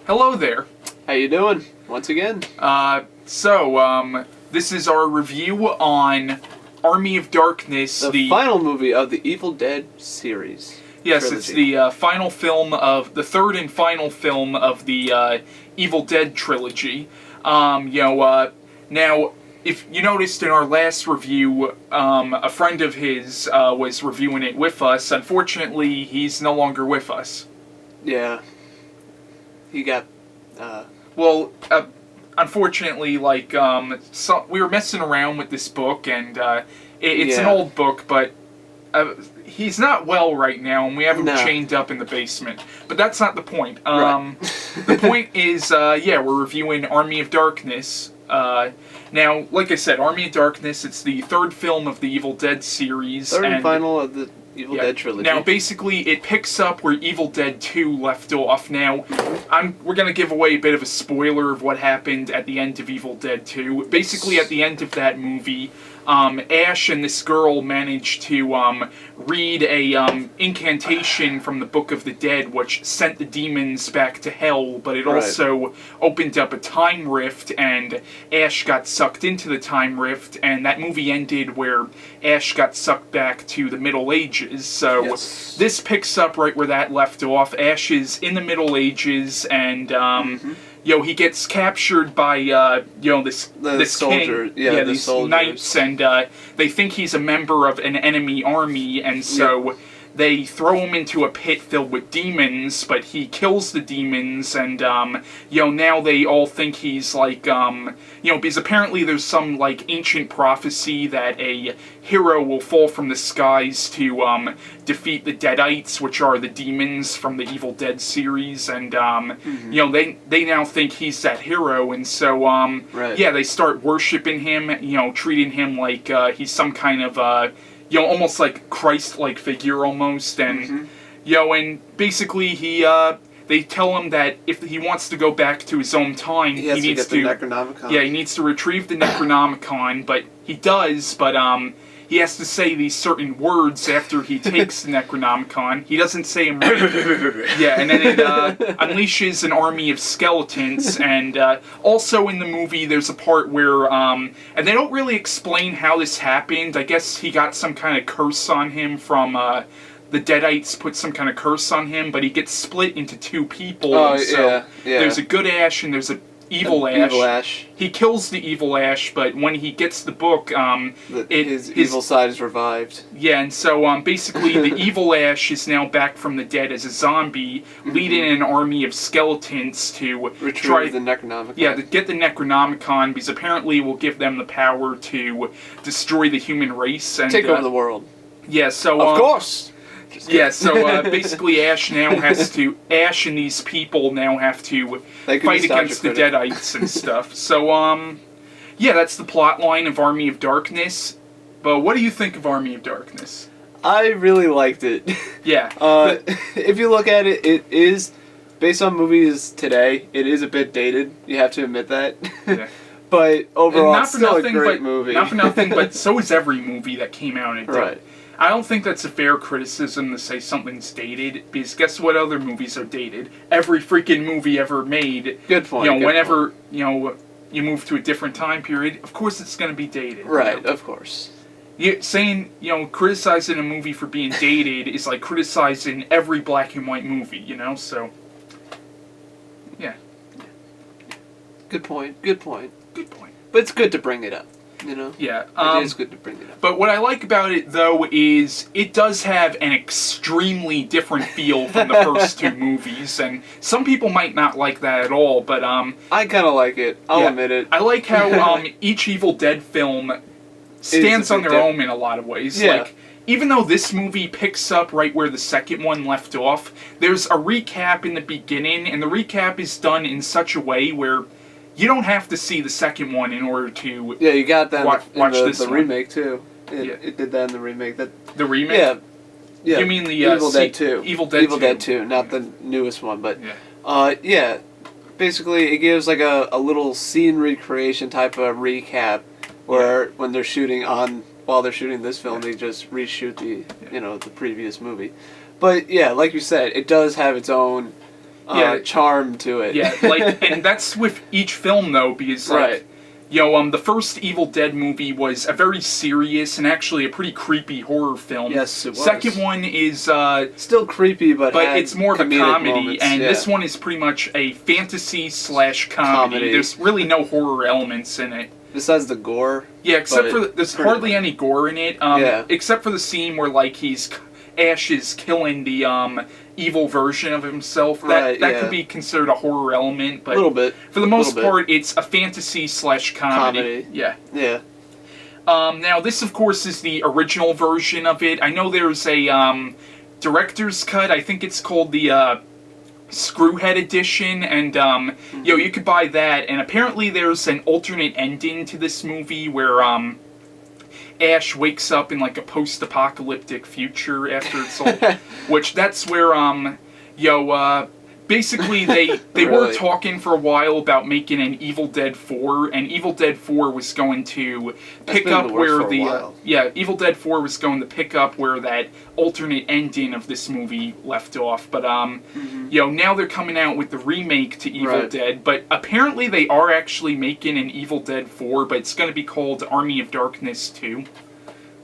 Hello there. How you doing? Once again. This is our review on Army of Darkness. The final movie of the Evil Dead series. Yes, trilogy. It's the final film of the third and final film of the Evil Dead trilogy. Now, if you noticed in our last review, a friend of his was reviewing it with us. Unfortunately, he's no longer with us. Yeah. He got. Unfortunately, we were messing around with this book, and it's an old book, but he's not well right now, and we have him chained up in the basement. But that's not the point. Right. The point is, we're reviewing Army of Darkness. Now, like I said, Army of Darkness, it's the third film of the Evil Dead series. Third and final of the Evil Dead trilogy. Now, basically, it picks up where Evil Dead 2 left off. Now, we're going to give away a bit of a spoiler of what happened at the end of Evil Dead 2. Basically, at the end of that movie, Ash and this girl managed to read a incantation from the Book of the Dead, which sent the demons back to hell, but it also opened up a time rift, and Ash got sucked into the time rift, and that movie ended where Ash got sucked back to the Middle Ages. So this picks up right where that left off. Ash is in the Middle Ages, and he gets captured by this soldier, king, these soldiers. knights, and they think he's a member of an enemy army, and so they throw him into a pit filled with demons, but he kills the demons, and now they all think he's because apparently there's some ancient prophecy that a hero will fall from the skies to defeat the Deadites, which are the demons from the Evil Dead series, and they now think he's that hero, and so they start worshiping him, treating him like he's some kind of almost like Christ-like figure almost, and and basically they tell him that if he wants to go back to his own time, he needs to get the Necronomicon. Yeah, he needs to retrieve the Necronomicon, but he does, but he has to say these certain words after he takes the Necronomicon. He doesn't say them right. And then it unleashes an army of skeletons, and also in the movie there's a part where, and they don't really explain how this happened. I guess he got some kind of curse on him from, the Deadites put some kind of curse on him, but he gets split into two people. There's a good Ash and there's a evil Ash. He kills the evil Ash, but when he gets the book, his evil side is revived. Yeah, and so basically the evil Ash is now back from the dead as a zombie, leading an army of skeletons to retrieve the Necronomicon. Yeah, to get the Necronomicon, because apparently it will give them the power to destroy the human race and take over the world. Yeah, so of course. Yeah, so basically Ash and these people now have to fight against the Deadites and stuff. So, that's the plot line of Army of Darkness. But what do you think of Army of Darkness? I really liked it. Yeah. If you look at it, it is, based on movies today, it is a bit dated. You have to admit that. Yeah. But overall, it's still a great movie. Not for nothing, but so is every movie that came out in a day. Right. I don't think that's a fair criticism to say something's dated, because guess what other movies are dated? Every freaking movie ever made. Good point. Whenever you move to a different time period, of course it's going to be dated. Right, of course. Criticizing a movie for being dated is like criticizing every black and white movie, so... Yeah. Good point. But it's good to bring it up. Yeah. It is good to bring it up. But what I like about it, though, is it does have an extremely different feel from the first two movies, and some people might not like that at all, but, I kind of like it. I'll admit it. I like how, each Evil Dead film stands on their own in a lot of ways. Yeah. Even though this movie picks up right where the second one left off, there's a recap in the beginning, and the recap is done in such a way where you don't have to see the second one in order to you got that watch this the one. Remake, too. It did that in the remake. The remake? Yeah. You mean the Evil Dead 2. Evil Dead 2, not the newest one, but basically it gives like a little scene recreation type of recap where when they're shooting while they're shooting this film, they just reshoot the previous movie. But yeah, like you said, it does have its own charm to it. Yeah, and that's with each film though, because the first Evil Dead movie was a very serious and actually a pretty creepy horror film. Yes, it was. Second one is still creepy, but it's more of a comedy, moments, and this one is pretty much a fantasy/comedy. There's really no horror elements in it. Besides the gore. Yeah, except for there's hardly any gore in it. Except for the scene where Ash is killing the evil version of himself. That could be considered a horror element, but a little bit. For the most part, it's a fantasy/comedy. Yeah. Yeah. Now this, of course, is the original version of it. I know there's a director's cut. I think it's called the Screwhead edition, and you could buy that. And apparently, there's an alternate ending to this movie where Ash wakes up in like a post-apocalyptic future after it's all, which that's where basically they really? were talking for a while about making an Evil Dead 4, and Evil Dead 4 was going to pick up where Evil Dead 4 was going to pick up where that alternate ending of this movie left off, but now they're coming out with the remake to Evil Dead, but apparently they are actually making an Evil Dead 4, but it's going to be called Army of Darkness 2.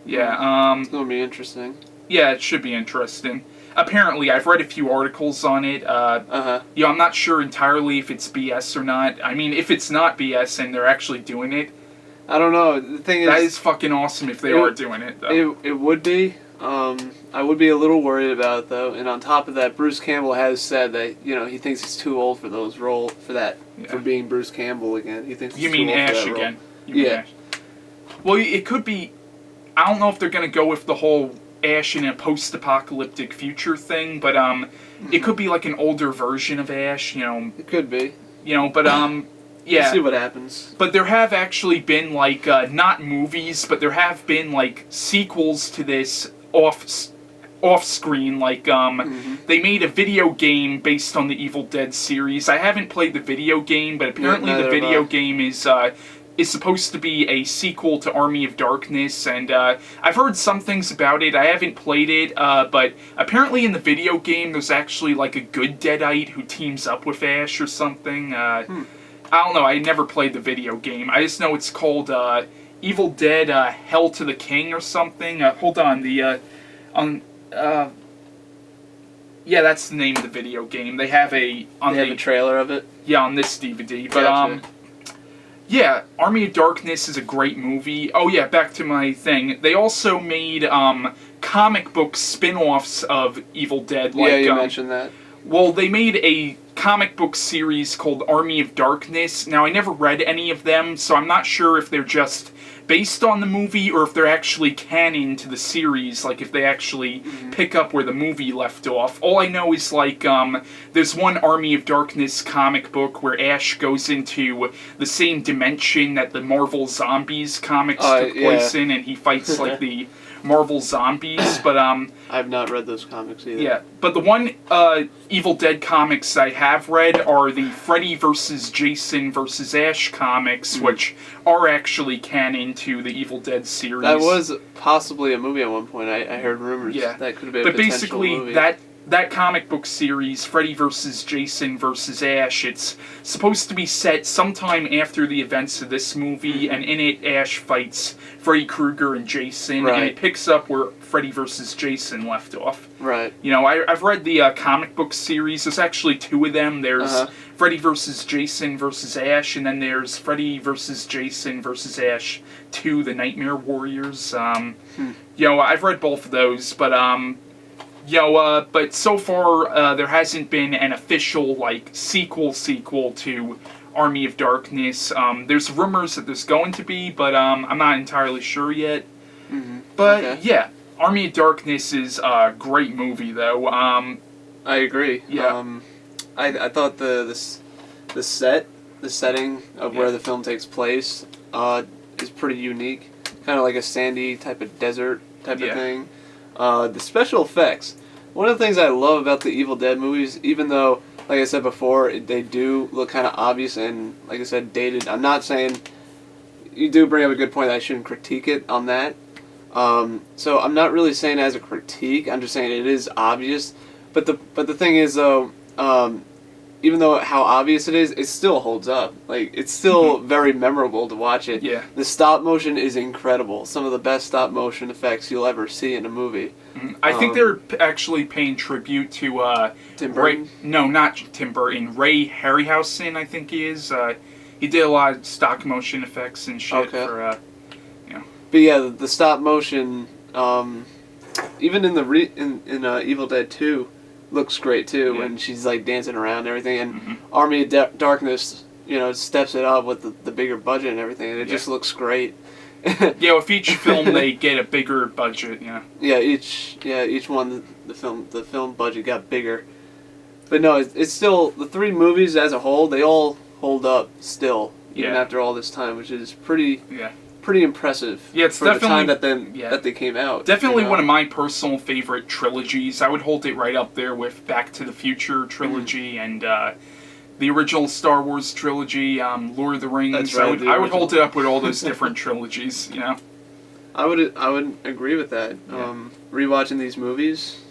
Yeah, it's going to be interesting. Yeah, it should be interesting. Apparently, I've read a few articles on it. I'm not sure entirely if it's BS or not. I mean, if it's not BS and they're actually doing it, I don't know. The thing is, that is fucking awesome if they are doing it, though. It would be. I would be a little worried about it, though. And on top of that, Bruce Campbell has said that he thinks he's too old for for being Bruce Campbell again. He thinks you mean Ash again? Yeah. Well, it could be. I don't know if they're going to go with the whole Ash in a post-apocalyptic future thing, but it could be like an older version of Ash. It could be. But yeah. We'll see what happens. But there have actually been not movies, but there have been sequels to this off screen. They made a video game based on the Evil Dead series. I haven't played the video game, but apparently the video game is supposed to be a sequel to Army of Darkness, and I've heard some things about it. I haven't played it, but apparently in the video game there's actually a good Deadite who teams up with Ash or something. I don't know, I never played the video game. I just know it's called Evil Dead Hell to the King or something. Hold on, yeah, that's the name of the video game. They have a trailer of it? Yeah, on this DVD, but yeah, Army of Darkness is a great movie. Oh yeah, back to my thing. They also made comic book spin-offs of Evil Dead. You mentioned that. Well, they made a comic book series called Army of Darkness. Now, I never read any of them, so I'm not sure if they're just based on the movie or if they're actually canon to the series, if they actually pick up where the movie left off. All I know is, there's one Army of Darkness comic book where Ash goes into the same dimension that the Marvel Zombies comics took place in, and he fights, the Marvel Zombies, but I've not read those comics either. Yeah, but the one Evil Dead comics I have read are the Freddy vs. Jason vs. Ash comics, which are actually canon to the Evil Dead series. That was possibly a movie at one point. I heard rumors that could have been a potential movie. But basically, that comic book series, Freddy vs. Jason vs. Ash, it's supposed to be set sometime after the events of this movie, and in it, Ash fights Freddy Krueger and Jason, and it picks up where Freddy vs. Jason left off. Right. I've read the comic book series. There's actually two of them. There's Freddy vs. Jason vs. Ash, and then there's Freddy vs. Jason vs. Ash 2, The Nightmare Warriors. I've read both of those, but but so far, there hasn't been an official, sequel to Army of Darkness. There's rumors that there's going to be, but I'm not entirely sure yet. But, yeah, Army of Darkness is a great movie, though. I agree. Yeah. I thought the setting of where the film takes place is pretty unique. Kind of like a sandy type of desert type of thing. The special effects. One of the things I love about the Evil Dead movies, even though, like I said before, they do look kind of obvious and, like I said, dated. I'm not saying... You do bring up a good point that I shouldn't critique it on that. So I'm not really saying it as a critique. I'm just saying it is obvious. But the thing is, though, even though how obvious it is, it still holds up. Like, it's still very memorable to watch it. Yeah. The stop motion is incredible. Some of the best stop motion effects you'll ever see in a movie. I think they're actually paying tribute to Tim Burton? No, not Tim Burton. Ray Harryhausen, I think he is. He did a lot of stop motion effects and shit for, But yeah, the stop motion, even in the Evil Dead 2, looks great too when she's like dancing around and everything. And Army of Darkness, steps it up with the bigger budget and everything, and it just looks great. Yeah, with each film they get a bigger budget. Yeah, each one the film budget got bigger. But no, it's still the three movies as a whole. They all hold up still, even after all this time, which is pretty impressive. Yeah, it's for definitely the time that they came out. Definitely one of my personal favorite trilogies. I would hold it right up there with Back to the Future trilogy and the original Star Wars trilogy, Lord of the Rings. That's right, I would hold it up with all those different trilogies. I would agree with that. Rewatching these movies,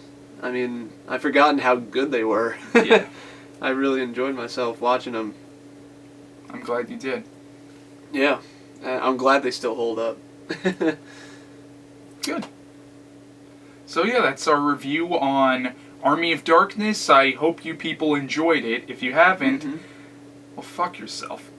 I mean, I've forgotten how good they were. Yeah. I really enjoyed myself watching them. I'm glad you did. Yeah. I'm glad they still hold up. Good. So yeah, that's our review on Army of Darkness. I hope you people enjoyed it. If you haven't, well, fuck yourself.